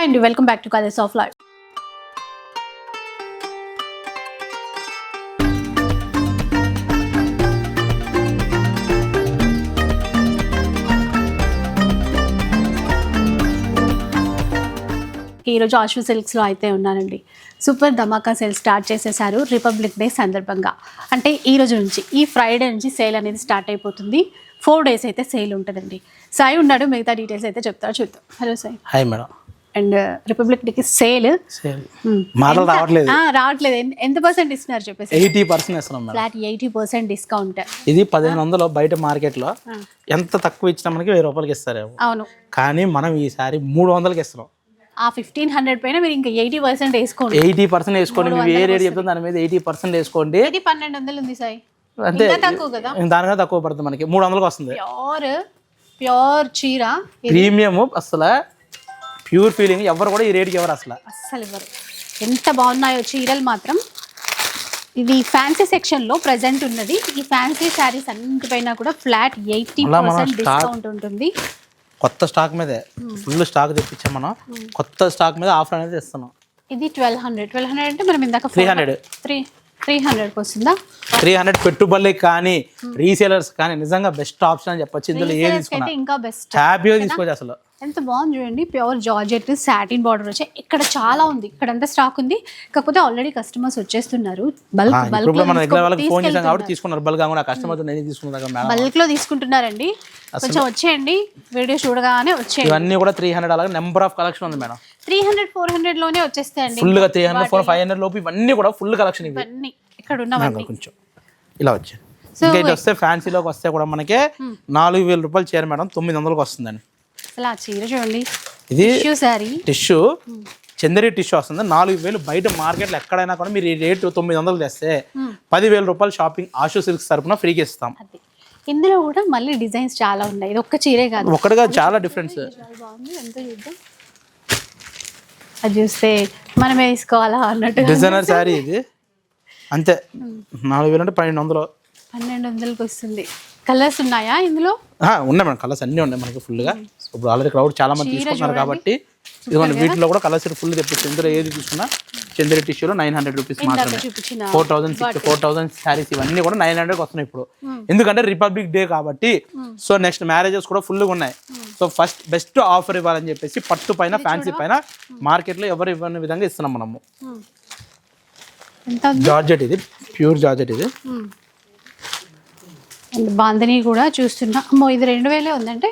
And welcome back to colours of life. ఈరోజు ఆశ్వ సిల్క్స్లో అయితే ఉన్నానండి. సూపర్ ధమాకా సేల్ స్టార్ట్ చేసేసారు రిపబ్లిక్ డే సందర్భంగా. అంటే ఈ రోజు నుంచి ఈ ఫ్రైడే నుంచి సేల్ అనేది స్టార్ట్ అయిపోతుంది. 4 days అయితే సేల్ ఉంటుందండి. సాయి ఉన్నాడు, మిగతా డీటెయిల్స్ అయితే చెప్తారు, చూద్దాం. Hello Sai. Hi madam. And republic డేకి సేల్ మాటలు రావట్లేదు. ఎంత పర్సెంట్ ఇస్తున్నారు చెప్పేసి? 80% ఇస్తున్నాం మేడం. Flat 80% discount. ఇది 1500 బయట మార్కెట్లో ఎంత తక్కువ ఇచ్చినా మనకి 1000 రూపాయలకి ఇస్తారేమో. అవును, కానీ మనం ఈసారి 300కి ఇస్తున్నాం. ఆ 1500 పైన మీరు ఇంకా 80% వేసుకోండి. 80% వేసుకోండి. మీరు ఏ రేట్ చెప్తుంది దాని మీద 80% వేసుకోండి. ఇది 1200 ఉంది సాయి, అంటే తక్కువ కదా, దానికన్నా తక్కువ పడుతుంది మనకి. 300కి వస్తుంది. ప్యూర్ చీర, ప్రీమియం, అసలు ప్యూర్ ఫీలింగ్. ఎవరు కూడా ఈ రేట్కి ఎవరు అసలు ఇవ్వరు. ఎంత బాగున్నాయో చీరలు మాత్రం. ఇది ఫ్యాన్సీ సెక్షన్ లో ప్రెసెంట్ ఉన్నది. ఈ ఫ్యాన్సీ శారీస్ అన్నిటిపైన కూడా ఫ్లాట్ 80% డిస్కౌంట్ ఉంటుంది. కొత్త స్టాక్ మీదే ఫుల్ స్టాక్ తెప్పించాం మనం. కొత్త స్టాక్ మీద ఆఫర్ అనేది ఇస్తున్నాం. ఇది 1200 అంటే మనం ఇందాక 300కి వస్తుందా? 300 పెట్టుబడులకి కానీ రీసేలర్స్ కానీ నిజంగా బెస్ట్ ఆప్షన్ అని చెప్పొచ్చు. ఇందులో ఏది తీసుకున్నా ఇంకా బెస్ట్, హ్యాపీగా తీసుకోవచ్చు. అసలు ఎంత బాగుంది చూడండి. ప్యూర్ జార్జెట్ సాటిన్ బార్డర్ వచ్చి ఇక్కడ చాలా ఉంది. ఇక్కడ అంతా స్టాక్ ఉంది, కాకపోతే ఆల్రెడీ కస్టమర్స్ వచ్చేస్తున్నారు. బల్క్ తీసుకున్నారు. బల్క్ లో తీసుకుంటున్నారండి. కొంచెం వచ్చేయండి, వీడియో చూడగానే వచ్చేయండి. ఇవన్నీ కూడా 300 అలాగే నెంబర్ ఆఫ్ కలెక్షన్ ఉంది మేడం. 300, 400 లోనే వచ్చేస్తాయండి. ఫుల్ గా 300, 400, 500 లోపు ఇవన్నీ కూడా ఫుల్ కలెక్షన్. ఇవన్నీ ఇక్కడ ఉన్నవన్నీ కొంచెం ఇలా వచ్చాయి. ఇంకా ఇటు వస్తే ఫ్యాన్సీలోకి వస్తే కూడా మనకి 4000 రూపాయలు చీర మేడం 900కి వస్తుందండి. అసలు ఆ చీర చూడండి. ఇది టిష్యూ, చందరి టిష్యూ వస్తుంది. 4000 బయట మార్కెట్లో ఎక్కడైనా కూడా మీరు ఈ రేటు 900 తెస్తే 10,000 రూపాయలు షాపింగ్ ఆశు సిల్క్స్ తరపున ఫ్రీగా ఇస్తాం. ఇందులో కూడా మళ్ళీ డిజైన్స్ చాలా ఉన్నాయి. ఇది ఒక్క చీరే కాదు, ఒక్కటిగా చాలా డిఫరెన్స్. అది చూస్తే మనం వేసుకోవాలా అన్నట్టు డిజైనర్ శారీ ఇది. అంతే 4000 అంటే 1200కి వస్తుంది. కలర్స్ ఉన్నాయా ఇందులో? ఉన్నాయి మేడం, కలర్స్ అన్నీ ఉన్నాయి మనకి ఫుల్గా. ఇప్పుడు ఆల్రెడీ క్రౌడ్ చాలా మంది తీసుకుంటున్నారు కాబట్టి ఇదిగోండి వీటిలో కూడా కలర్స్ ఫుల్ తెప్పిస్తుంది. ఇందులో ఏది తీసుకున్నా చందరి టిష్యూలో 900 రూపీస్ మాత్రమే. 4000 శారీస్ ఇవన్నీ కూడా 900కి వస్తున్నాయి ఇప్పుడు. ఎందుకంటే రిపబ్లిక్ డే కాబట్టి. సో నెక్స్ట్ మ్యారేజెస్ కూడా ఫుల్గా ఉన్నాయి. సో ఫస్ట్ బెస్ట్ ఆఫర్ ఇవ్వాలని చెప్పేసి పట్టు పైన ఫ్యాన్సీ పైన మార్కెట్లో ఎవరు ఇవ్వని విధంగా ఇస్తున్నాం మనము. జార్జెట్, ఇది ప్యూర్ జార్జెట్. ఇది బాందని కూడా చూస్తున్నా. అమ్మో, ఇది 2000 ఉందంటే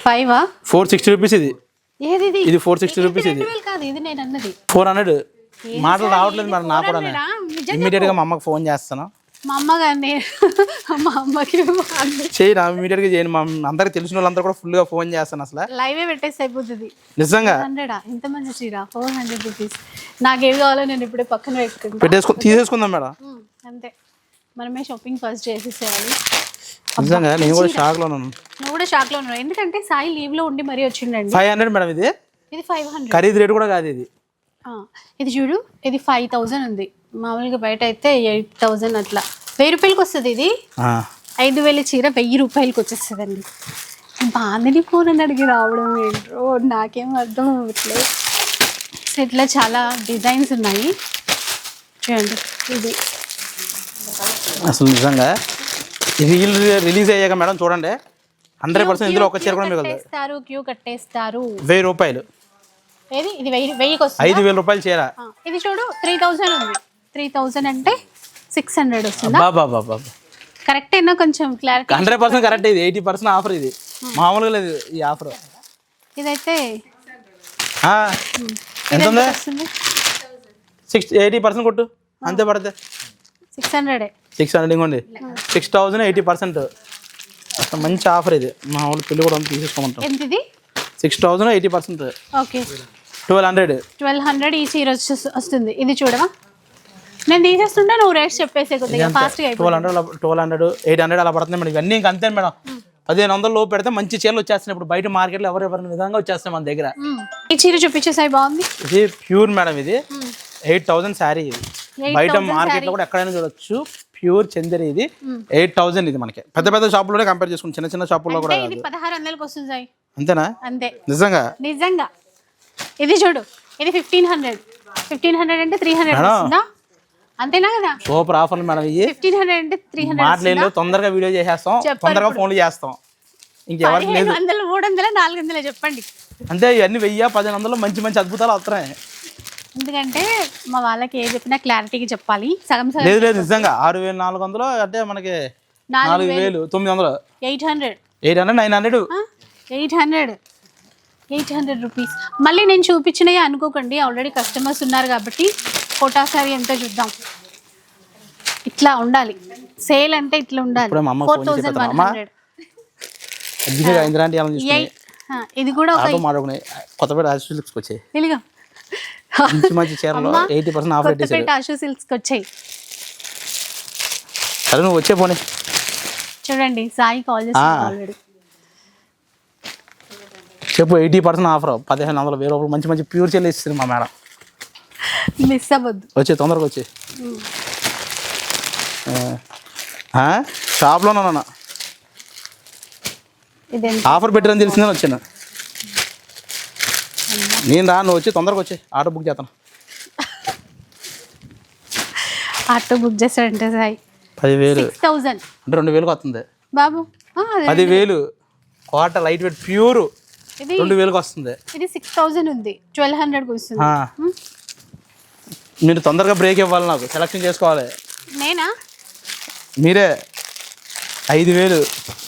460 రూపీస్. ఇది ఇది 460 రూపీస్. ఇది కాదు, ఇది నేను అన్నది 400. మాటలు రావట్లేదు మరి నాకు కూడా. ఇమీడియట్ గా మా అమ్మకి ఫోన్ చేస్తాను. మా అమ్మ గారిని మా అమ్మకి చేయి నా ఇమీడియట్ గా చేయను. మా అందరికి తెలిసిన వాళ్ళందరూ కూడా ఫుల్ గా ఫోన్ చేస్తాను. అసలు లైవే పెట్టేసి అయిపోతుంది నిజంగా. 100 ఎంత మంచి చీర, 400 రూపీస్. నాకేవి కావాలో నేను ఇప్పుడే పక్కన తీసేసుకుందాం మేడం. అంతే, మనమే షాపింగ్ ఫస్ట్ చేసేసేయాలి. నిజంగా నేను కూడా షాక్ లో ఉన్నాను. నువ్వు కూడా షాక్ లో ఉన్నావు, ఎందుకంటే సాయి లీవ్ లో ఉండి మరీ వచ్చిండండి. 500 మేడం. ఇది 500 ఖరీదు రేటు కూడా కాదు ఇది. ఇది చూడు, ఇది 5000 ఉంది. మామూలుగా బయట అయితే 8000 అట్లా. 1000 రూపాయలకి వస్తుంది. ఇది 5000 చీర 1000 రూపాయలకి వచ్చేస్తుందండి. బాందని ఫోన్ అని అడిగి రావడం ఏంటో నాకేం అర్థం అవ్వట్లేదు. ఇట్లా చాలా డిజైన్స్ ఉన్నాయి చూడండి. ఇది అసలు నిజంగా రిలీజ్ అయ్యాక మేడం చూడండి 100% ఇందులో ఒక చీర కూడా మిగలదు. క్యూ కట్టేస్తారు. 1000 రూపాయలు. ఇది 1000కి వస్తుంది. 5000 రూపాయలు చీర. ఇది చూడు 3000 ఉంది. 3000 అంటే 600 వస్తుందా? బాబా కరెక్ట్ అయినా కొంచెం క్లారిటీ. 100% కరెక్ట్. ఇది 80% ఆఫర్. ఇది మామూలుగా లేదు ఈ ఆఫర్. ఇదైతే ఎంత ఉంది? 80% కొట్టు అంతే పడుతుంది. 600 ఇవ్వండి. 6000 80%. అసలు మంచి ఆఫర్ ఇది. మా వాళ్ళు పెళ్లి కూడా తీసేసుకోమంటాం. 6000 80%. ఓకే, 1200 ఈ చీర వస్తుంది. ఇది చూడవా, నేను తీసేస్తుంటే నువ్వు రేట్స్ చెప్పేసే కొద్దిగా ఫాస్ట్గా. 1200 800 అలా పడుతుంది మేడం. ఇవన్నీ ఇంకా అంతే మేడం. 1500 లోపు పెడితే మంచి చీరలు వచ్చేస్తున్నాయి. ఇప్పుడు బయట మార్కెట్లో ఎవరెవరి విధంగా వచ్చేస్తాయి మన దగ్గర. ఈ చీర చూపించేసాయి, బాగుంది. ఇది ప్యూర్ మేడం. ఇది 8000 శారీ. ఇది బయట మార్కెట్లో కూడా ఎక్కడైనా చూడొచ్చు. ప్యూర్ చందరి. ఇది 8000. ఇది మనకి పెద్ద పెద్ద షాపులోనే కంపేర్ చేసుకుని చిన్న చిన్న షాపుల్లో కూడా 1600కి వస్తుంది. అంతేనా? అంతే. నిజంగా నిజంగా. ఇది చూడు, ఇది 1500 అంటే 300 వస్తుందా? అంతేనా కదా? సూపర్ ఆఫర్లు మేడం ఇవి. 1500 అంటే 300 మాట్లాడలేదు, తొందరగా వీడియో చేసేస్తాం, తొందరగా ఫోన్లు చేస్తాం. ఇంకెవరికి లేదు. 1500, 300, 400 చెప్పండి. అంటే ఇవన్నీ 1000, 1500 మంచి మంచి అద్భుతాలు వస్తున్నాయి. ఎందుకంటే మా వాళ్ళకి ఏ చెప్పినా క్లారిటీగా చెప్పాలి. సగం సగం లేదు లేదు, నిజంగా 6400 అంటే మనకి 4900, 800 900. 800 రూపీస్. మళ్ళీ నేను చూపించినవి అనుకోకండి, ఆల్రెడీ కస్టమర్స్ ఉన్నారు కాబట్టి. కోటా సారీ ఎంతో చూద్దాం. ఇట్లా ఉండాలి, సేల్ అంటే ఇట్లా ఉండాలి. 4100. ఇది కూడా ఒక కొత్తపేట ఆశు సిల్క్స్కి వచ్చాయి. తెలుగు మంచి మంచి చీరలు 80% ఆఫర్ కొత్తపేట ఆశు సిల్క్స్కి వచ్చాయి. సరే నువ్వు వచ్చే పోనీ. చూడండి, సాయి కాల్ చేస్తాను ఆల్రెడీ. చెప్పు. 80% ఆఫర్, 1500, 1000 రూపాయలు మంచి మంచి ప్యూర్ చీరలు ఇస్తుంది మా మేడం. మిస్ అవ్వద్దు. వచ్చే తొందరగా వచ్చే. షాప్లోనా ఆఫర్ పెట్టారని తెలిసిందని వచ్చాను నేను. నువ్వు వచ్చి తొందరగా వచ్చి ఆటో బుక్ చేస్తాను. ఆటో బుక్ చేస్తాడంటే సాయి 10,000 6000 అంటే 2000 వస్తుంది బాబు. 10,000 కోట లైట్ వెయిట్ ప్యూర్ ఇది 2000 వస్తుంది. ఇది 6000 ఉంది, 1200 వస్తుంది. మీరు తొందరగా బ్రేక్ ఇవ్వాలి, నాకు సెలెక్షన్ చేసుకోవాలి. నేనా? మీరే. 5,000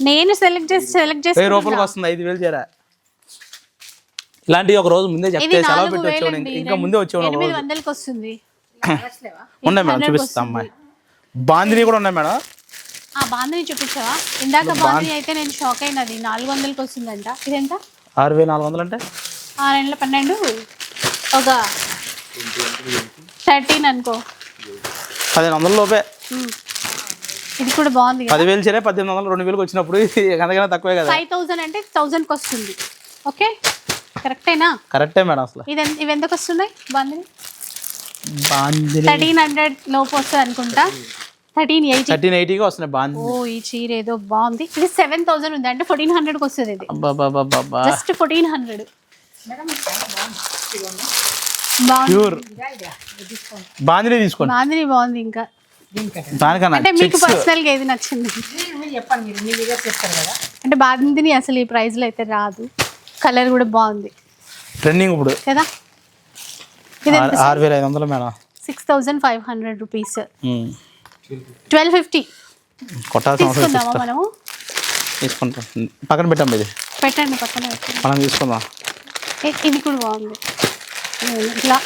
నేను సెలెక్ట్ చేసి 1000 రూపాయలకి వస్తుంది. 5,000 చీర. ఇలాంటివి ఒక రోజు ముందే చెప్తే సెలవు పెట్టి వచ్చేవాడు, ఇంకా ముందే వచ్చేవాడు. 800కి వస్తుంది. ఉన్నాయి మేడం, చూపిస్తా. అమ్మాయి బాందిని కూడా ఉన్నాయి మేడం. ఆ బాందిని చూపించావా? ఇందాక బాందిని అయితే నేను షాక్ అయినది. 400కి వస్తుందంట. ఇది ఎంత? 6400 అంటే 6 12 ఒక 13 అనుకో. 1500 లోపే. ఇది కూడా బాగుంది. 10,000 చీర 1800, 2000 వచ్చినప్పుడు అంతకన్నా తక్కువే కదా. 5000 అంటే 1000కి వస్తుంది. ఓకే, కరెక్టేనా? కరెక్టే మేడం. అసలు ఇవి ఎందుకు వస్తున్నాయి? బాందిని 1300 లోపు వస్తుంది అనుకుంటా. 1380 వస్తున్నాయి బాందిని. ఓ, ఈ చీర ఏదో బాగుంది. ఇది 7000 ఉంది అంటే 1400కి వస్తుంది. ఇది జస్ట్ 1400. ప్యూర్ బాందిని తీసుకోండి. బాందిని బాగుంది. ఇంకా దానికన్నా అంటే మీకు పర్సనల్ గా ఏది నచ్చింది? అంటే బాందిని అసలు ఈ ప్రైస్ లో అయితే రాదు. కలర్ కూడా బాగుంది, ట్రెండింగ్ ఇప్పుడు కదా. ఇది 6500 మేడం. 6500 రూపీస్. 1250 తీసుకుందామా మనము? తీసుకుంటాం. పక్కన పెట్టాం. ఇది పెట్టండి, పక్కన పెట్టండి. మనం తీసుకుందాం. ఇది కూడా బాగుంది.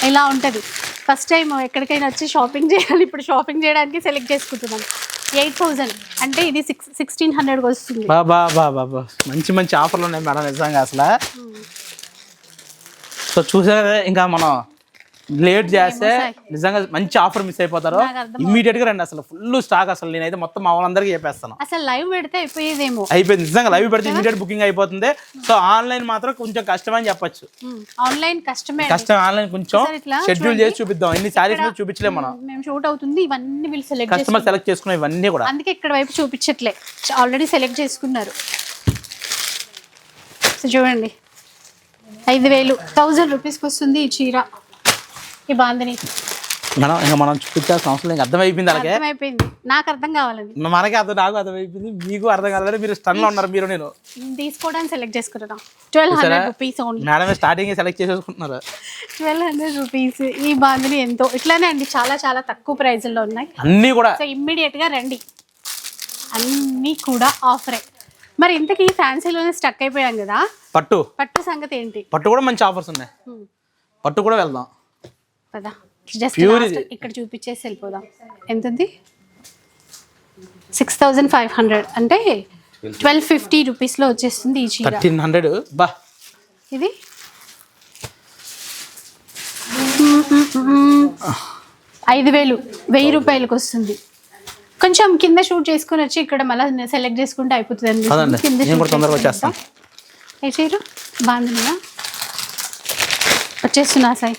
ఇలా ఉంటుంది. ఫస్ట్ టైం ఎక్కడికైనా వచ్చి షాపింగ్ చేయాలి. ఇప్పుడు షాపింగ్ చేయడానికి సెలెక్ట్ చేసుకుంటున్నాం. 8000 అంటే ఇది 1600కి వస్తుంది. బాబా మంచి మంచి ఆఫర్లు ఉన్నాయి మేడం నిజంగా. అసలు సో చూసారా, ఇంకా మనం లేట్ చేస్తే నిజంగా మంచి ఆఫర్ మిస్ అయిపోతారు. ఇమ్మీడియట్ గా రండి. అసలు ఫుల్ స్టాక్. అసలు నేనైతే మొత్తం మా వాళ్ళందరికీ చెప్పేస్తాను. అసలు లైవ్ పెడితే అయిపోయేదేమో. అయిపోయింది నిజంగా. లైవ్ పెడితే ఇమ్మీడియట్ బుకింగ్ అయిపోతుంది. సో ఆన్లైన్ మాత్రం కొంచెం కష్టం అని చెప్పొచ్చు. ఆన్లైన్ కష్టం. ఆన్లైన్ కొంచెం షెడ్యూల్ చేసి చూపిద్దాం. ఇన్ని సారీస్ చూపించలేము మనం. మేము షూట్ అవుతుంది. ఇవన్నీ వీళ్ళు కస్టమర్ సెలెక్ట్ చేసుకున్నాం ఇవన్నీ కూడా. అందుకే ఇక్కడ వైపు చూపించట్లే, ఆల్రెడీ సెలెక్ట్ చేసుకున్నారు. సో చూడండి, 1000 రూపీస్కి వస్తుంది ఈ చీర, ఈ బాందిని. మేడం ఇంకా మనం చూపించాల్సిన అవసరం లేదు. అర్థమైపోయింది. అలాగే అర్థమైపోయింది. నాకు అర్థం కావాలని మనకి నాకు అర్థమైపోయింది. మీకు అర్థం కావాలని మీరు స్టన్ లో ఉన్నారు. మీరు నేను తీసుకోవడానికి సెలెక్ట్ చేసుకుంటున్నాం. 1200 రూపీస్ ఓన్లీ. మేడమే స్టార్టింగ్ సెలెక్ట్ చేసేసుకుంటున్నారు. 1200 రూపీస్. ఈ బాందిని ఎంతో ఇట్లానే అండి, చాలా చాలా తక్కువ ప్రైజ్లో ఉన్నాయి అన్నీ కూడా. సో ఇమ్మీడియట్ గా రండి. అన్నీ కూడా ఆఫరే. మరి ఇంతకీ ఫ్యాన్సీలోనే స్టక్ అయిపోయాం కదా. పట్టు సంగతి ఏంటి? పట్టు కూడా మంచి ఆఫర్స్ ఉన్నాయి. పట్టు కూడా వెళ్దాం కదా. జస్ట్ ఇక్కడ చూపించేసి వెళ్ళిపోదాం. ఎంత ఉంది? 6500 అంటే 1250 రూపీస్లో వచ్చేస్తుంది ఈ చీర. 1300 బా. ఇది 1000 రూపాయలకు వస్తుంది. కొంచెం కింద షూట్ చేసుకుని వచ్చి ఇక్కడ మళ్ళీ సెలెక్ట్ చేసుకుంటే అయిపోతుంది. ఏ చీర బాగుంది వచ్చేస్తున్నా సాయి.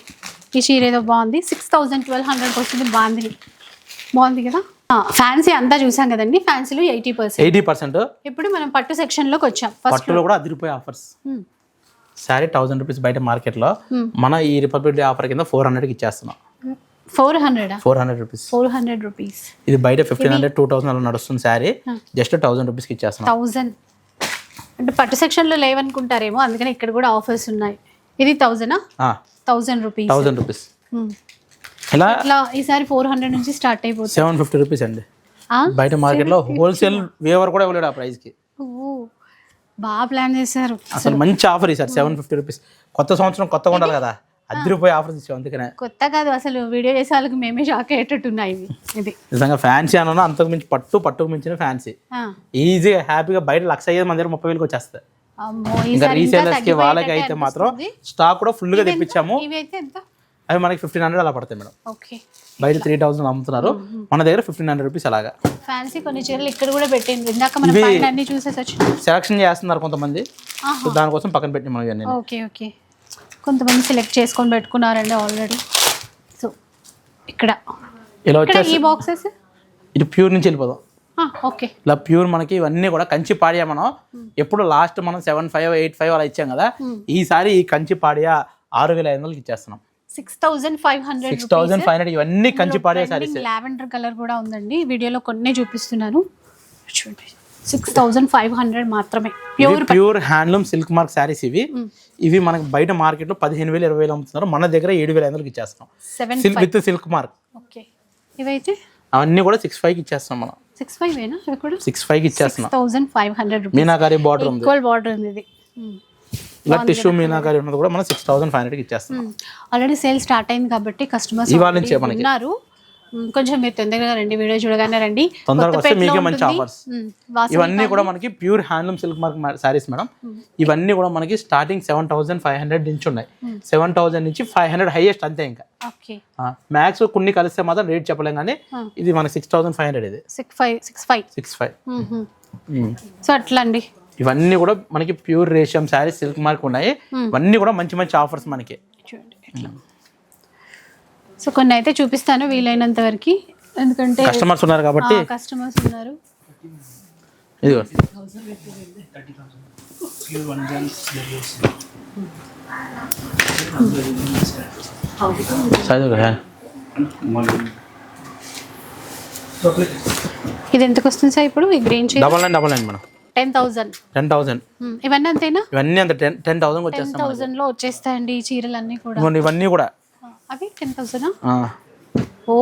ఈ చీర ఏదో బాగుంది. 1200 వస్తుంది. బాగుంది కదా. ఫ్యాన్సీ అంతా చూసాం కదండి. ఫ్యాన్సీలో 80%. ఇప్పుడు మనం పట్టు సెక్షన్ లోకి వచ్చాం. పట్టులో కూడా 10 రూపాయల ఆఫర్స్. శారీ 1000 రూపీస్ బయట మార్కెట్లో మన ఈ రిపబ్లిక్ డే ఆఫర్ కింద 400కి ఇచ్చేస్తున్నాం. 400 రూపీస్. 400 రూపీస్. ఇది బయట 1500 2000 అలా నడుస్తుంది శారీ, జస్ట్ 1000 రూపీస్కి ఇచ్చేస్తున్నాం. 1000 అంటే పట్టు సెక్షన్లో లేవనుకుంటారేమో, అందుకని ఇక్కడ కూడా ఆఫర్స్ ఉన్నాయి. ఇది 1000 రూపీస్. 1000 రూపీస్. ఇలా ఇట్లా ఈసారి 400 నుంచి స్టార్ట్ అయిపోతుంది. 750 రూపీస్ అండి. బయట మార్కెట్లో హోల్సేల్ వేవర్ కూడా ఇవ్వలేడు ఆ ప్రైస్కి. బాగా ప్లాన్ చేశారు. అసలు మంచి ఆఫర్ ఇస్తారు. 750 రూపీస్. కొత్త సంవత్సరం కొత్తగా ఉండాలి కదా, 10 రూపాయలు ఆఫర్ ఇచ్చాం. అందుకనే కొత్త కాదు, అసలు వీడియో చేసే వాళ్ళకి మేమే షాక్ అయ్యేటట్టున్నాయి. ఇది నిజంగా ఫ్యాన్సీ అన్న అంతకు మించి పట్టుకు మించిన ఫ్యాన్సీ. ఈజీగా హ్యాపీగా బయట 1,05,000 మన దగ్గర 30,000కి వచ్చేస్తాయి. ఇంకా రీసేలర్స్ కి వాళ్ళకి అయితే మాత్రం స్టాక్ కూడా ఫుల్ గా తెప్పించాము. అవి మనకి 1500 అలా పడతాయి మేడం. బయట 3000 అమ్ముతున్నారు, మన దగ్గర 1500 రూపీస్. అలాగా ఫ్యాన్సీ కొన్ని చీరలు ఇక్కడ కూడా పెట్టింది. ఇందాక మనం పైన అన్ని చూసేసి వచ్చి సెలక్షన్ చేస్తున్నారు కొంతమంది, సో దానికోసం పక్కన పెట్టి మనం ఇవన్నీ. ఓకే కొంతమంది సెలెక్ట్ చేసుకొని పెట్టుకున్నారండి ఆల్రెడీ. సో ఇక్కడ ఇలా వచ్చేసి ఈ బాక్సెస్ ఇది ప్యూర్ నుంచి వెళ్ళిపోదాం. ఓకే, ఇలా ప్యూర్ మనకి ఇవన్నీ కూడా కంచి పాడియా. మనం ఎప్పుడు లాస్ట్ మనం 7,500 8,500 అలా ఇచ్చాం కదా, ఈసారి ఈ కంచి పాడియా 6,500కి ఇచ్చేస్తున్నాం. 6,500 ఇవన్నీ కంచి పాడియా సారీస్. లావెండర్ కలర్ కూడా ఉందండి, వీడియోలో కొన్ని చూపిస్తున్నాను చూడండి. 6,500 మాత్రమే. Pure handloom silk mark saris ఇవి. ఇవి మనకి బయట మార్కెట్లో 15,000 20,000 అమ్ముతున్నారు, మన దగ్గర 7,500కి ఇచ్చేస్తున్నాం విత్ సిల్క్ మార్క్. ఓకే, ఇవైతే అవన్నీ కూడా 6,500కి ఇచ్చేస్తున్నాం మనం. 6,500 ఇవి కూడా 6,500కి ఇచ్చేస్తున్నాం. 6,500 రూపీస్. మీనాకారి బార్డర్ ఉంది, ఈక్వల్ బార్డర్ ఉంది. ఇది ఇలా టిష్యూ మీనాకారి ఉన్నది కూడా మనం 6,500కి ఇచ్చేస్తున్నాం. ఆల్రెడీ సేల్ స్టార్ట్ అయింది కాబట్టి కస్టమర్స్ ఇవాళ నుంచే మనకి ఉన్నారు. కొంచెం మీరు తొందరగా రండి, వీడియో చూడగానే రండి. తొందరగా వస్తే మీకే మంచి ఆఫర్స్. ఇవన్నీ కూడా మనకి pure handloom silk mark saris madam. ఇవన్నీ కూడా మనకి స్టార్టింగ్ 7,500 నుంచి ఉన్నాయి. 7,000 నుంచి 500 హైయెస్ట్ అంతే. ఇంకా మ్యాక్స్ కొన్ని కలిస్తే మాత్రం రేట్ చెప్పలేం, కానీ ఇది మనకి 6,500. ఇది 6,500. సో అట్లా అండి. ఇవన్నీ కూడా మనకి ప్యూర్ రేషియం సారీస్ సిల్క్ మార్క్ ఉన్నాయి. ఇవన్నీ కూడా మంచి మంచి ఆఫర్స్ మనకి. సో కొన్ని అయితే చూపిస్తాను వీలైనంత వరకు, ఎందుకంటే కస్టమర్స్ ఉన్నారు కాబట్టి. కస్టమర్స్ ఉన్నారు. ఇదిగో ఇది ఎంతకు వస్తుంది సార్ ఇప్పుడు? ఈ గ్రీన్ చీర డబల్ నైన్ మేడం. 10,000. ఇవన్నీ అంతేనా? ఇవన్నీ అంత 10,000 వచ్చేస్తాయి. 10,000 లో వచ్చేస్తాయండి ఈ చీరలన్నీ కూడా. ఇవన్నీ కూడా అవి 10,000. Oh,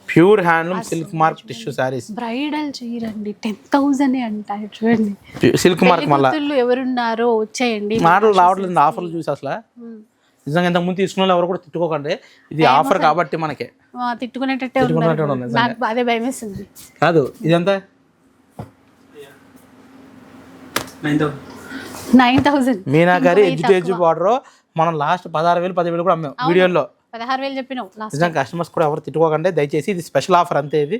pure handloom silk mark tissue saris. Bridal చీర అండి 10,000 అంటారు చూడండి. సిల్క్ మార్క్ మళ్ళీ ఎవరున్నారో వచ్చేయండి. మాటలు రావట్లేదు ఆఫర్లు చూసి. అసలు నిజంగా ఇంతకు ముందు తీసుకున్న వాళ్ళు ఎవరు కూడా తిట్టుకోకండి, ఇది ఆఫర్ కాబట్టి మనకే. తిట్టుకునేటట్టే నాకు అదే భయం వేస్తుంది. కాదు ఇదంతా 9,000. మీనాకారి ఎడ్జ్ బార్డర్ మనం లాస్ట్ 16,000 10,000 కూడా అమ్మాం వీడియోలో. 16,000 చెప్పినావు. నిజంగా కస్టమర్స్ కూడా ఎవరు తిట్టుకోకండి దయచేసి, ఇది స్పెషల్ ఆఫర్ అంతే. ఇది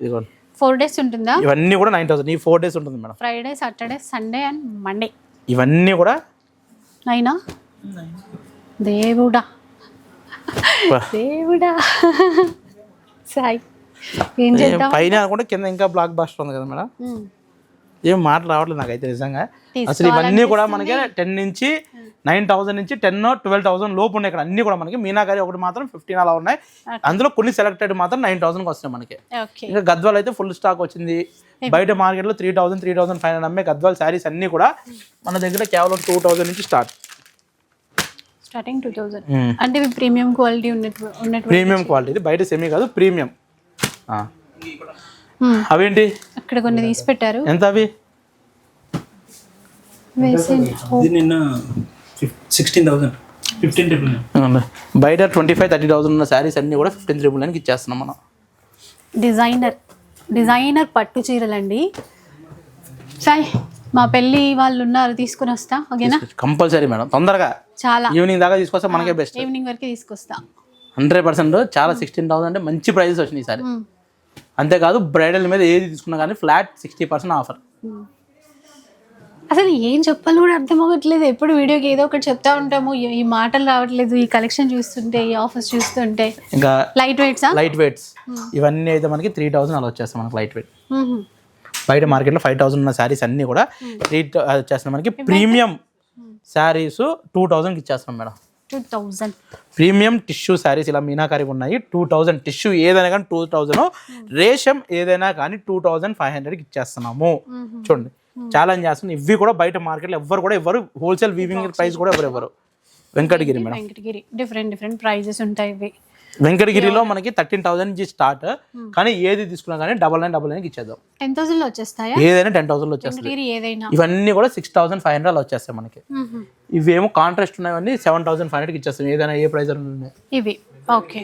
ఇదిగోండి 4 days ఉంటుందా? ఇవన్నీ కూడా 9,000. ఈ 4 days ఉంటుంది madam. Friday, Saturday, Sunday and Monday. ఇవన్నీ కూడా 9. దేవుడా సాయి, ఏం చేద్దాం పైన అనుకుంటే కింద ఇంకా బ్లాక్ బాస్టర్ ఉంది కదా మేడం. ఏం మాటలు రావట్లేదు నాకైతే నిజంగా. అసలు ఇవన్నీ కూడా మనకి 10 నుంచి 9,000 నుంచి 10 12,000 లోపు ఉన్నాయి. ఇక్కడ అన్ని కూడా మనకి మీనాకారి ఒకటి మాత్రం 15 అలా ఉన్నాయి. అందులో కొన్ని సెలెక్టెడ్ మాత్రం 9,000కి వస్తున్నాయి మనకి. ఇంకా గద్వాల్ అయితే ఫుల్ స్టాక్ వచ్చింది. బయట మార్కెట్లో 3,000 3,500 అమ్మే గద్వాల్ శారీస్ అన్ని కూడా మన దగ్గర కేవలం 2,000 నుంచి స్టార్టింగ్ 2,000. అంటే ప్రీమియం క్వాలిటీ ఉన్నట్టు. ప్రీమియం క్వాలిటీ, ఇది బయట సెమీ కాదు ప్రీమియం. అవేంటి అక్కడ కొన్ని తీసి పెట్టారు. ఎంత అవి? నిన్న 16,000 15,000. బయట 25,000 30,000 ఉన్న శారీస్ అన్ని కూడా 15,000 ఇచ్చేస్తున్నాం మనం. డిజైనర్ పట్టు చీరలండి. సాయి, మా పెళ్ళి వాళ్ళు ఉన్నారు, తీసుకుని వస్తా. ఓకేనా? కంపల్సరీ మేడం, తొందరగా చాలా ఈవినింగ్ దాకా తీసుకొస్తే మనకే బెస్ట్. ఈవినింగ్ వరకు తీసుకొస్తా 100%. చాలా 16,000 అంటే మంచి ప్రైజెస్ వచ్చినాయి ఈసారి. అంతేకాదు బ్రైడల్ మీద ఏది తీసుకున్నా కానీ ఫ్లాట్ 60% ఆఫర్. అసలు ఏం చెప్పాలి కూడా అర్థం అవ్వట్లేదు. ఎప్పుడు వీడియోకి ఏదో ఒకటి చెప్తా ఉంటాము, ఈ మాటలు రావట్లేదు. ఈ కలెక్షన్ చూస్తుంటే, ఈ ఆఫర్స్ చూస్తుంటే. ఇంకా లైట్ వెయిట్స్ ఇవన్నీ అయితే మనకి 3,000 అలా వచ్చేస్తాయి మనకి లైట్ వెయిట్. బయట మార్కెట్లో 5,000 ఉన్న శారీస్ అన్నీ కూడా 3 వచ్చేస్తాయి మనకి. ప్రీమియం శారీస్ 2000కి ఇచ్చేస్తాం మేడం. 2000 ప్రీమియం టిష్యూ శారీస్ ఇలా మీనాకారి ఉన్నాయి. 2000 టిష్యూ ఏదైనా కానీ 2000, రేషం ఏదైనా కానీ 2500కి ఇచ్చేస్తున్నాము. చూడండి ఛాలెంజ్ చేస్తున్నాం. ఇవి కూడా బయట మార్కెట్లో ఎవ్వరు కూడా ఇవ్వరు. హోల్సేల్ వీవింగ్ ప్రైస్ కూడా ఎవరు. Venkatagiri madam. Venkatagiri different prices ఉంటాయి ఇవి. వెంకటగిరిలో మనకి 13,000 నుంచి స్టార్ట్, కానీ ఏది తీసుకున్నా కానీ 9999కి ఇచ్చేద్దాం. 10,000లో వచ్చేస్తాయా? ఏదైనా 10,000లో వచ్చేస్తుంది. వెంకటగిరి ఏదైనా. ఇవన్నీ కూడా 6,500 వచ్చేస్తాయి మనకి. ఇవేమో కాంట్రాస్ట్ ఉన్నవన్నీ 7,500కి ఇచ్చేస్తాం. ఏదైనా ఏ ప్రైస్ ఉన్నాయి ఇవి. ఓకే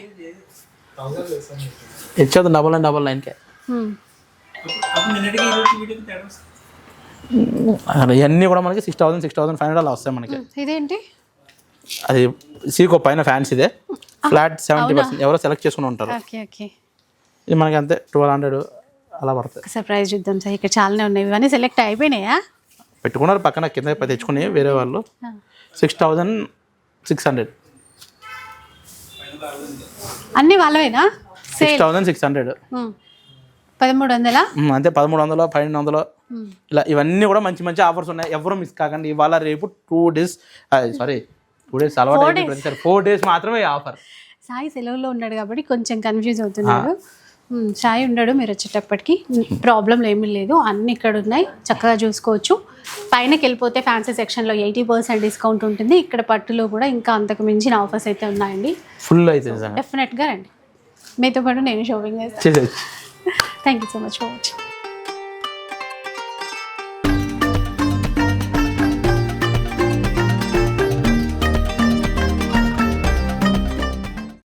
ఇచ్చేద్దాం 9999కే. ఇవన్నీ కూడా మనకి 6,500 వస్తాయి మనకి. ఇదేంటి? అది సీకో పైన ఫ్యాన్స్ ఇదే ఫ్లాట్ 70% ఎవరో సెలెక్ట్ చేసుకుని ఉంటారు. ఇది మనకి అంతే 1200 అలా పడుతుంది. సర్ప్రైజ్ చూద్దాం సార్. ఇక్కడ చాలానే ఉన్నాయి. ఇవన్నీ సెలెక్ట్ అయిపోయినాయా? పెట్టుకున్నారు పక్కన కింద తెచ్చుకుని వేరే వాళ్ళు. 6,600 అన్ని వాళ్ళవేనా? 6,600 1300 అంతే. 1300, 1200 ఇలా ఇవన్నీ కూడా మంచి మంచి ఆఫర్స్ ఉన్నాయి. ఎవరు మిస్ కాకండి. ఇవాళ రేపు 2 days అలవాటు 4 days మాత్రమే ఆఫర్. సాయి సెలవులో ఉన్నాడు కాబట్టి కొంచెం కన్ఫ్యూజ్ అవుతున్నాడు. సాయి ఉన్నాడు మీరు వచ్చేటప్పటికి. ప్రాబ్లం ఏమీ లేదు, అన్ని ఇక్కడ ఉన్నాయి, చక్కగా చూసుకోవచ్చు. పైనకి వెళ్ళిపోతే ఫ్యాన్సీ సెక్షన్లో 80% డిస్కౌంట్ ఉంటుంది. ఇక్కడ పట్టులో కూడా ఇంకా అంతకు మించిన ఆఫర్స్ అయితే ఉన్నాయండి. ఫుల్ అయితే డెఫినెట్గా రండి. మీతో పాటు నేను షాపింగ్ చేస్తాను. Thank you so much for watching.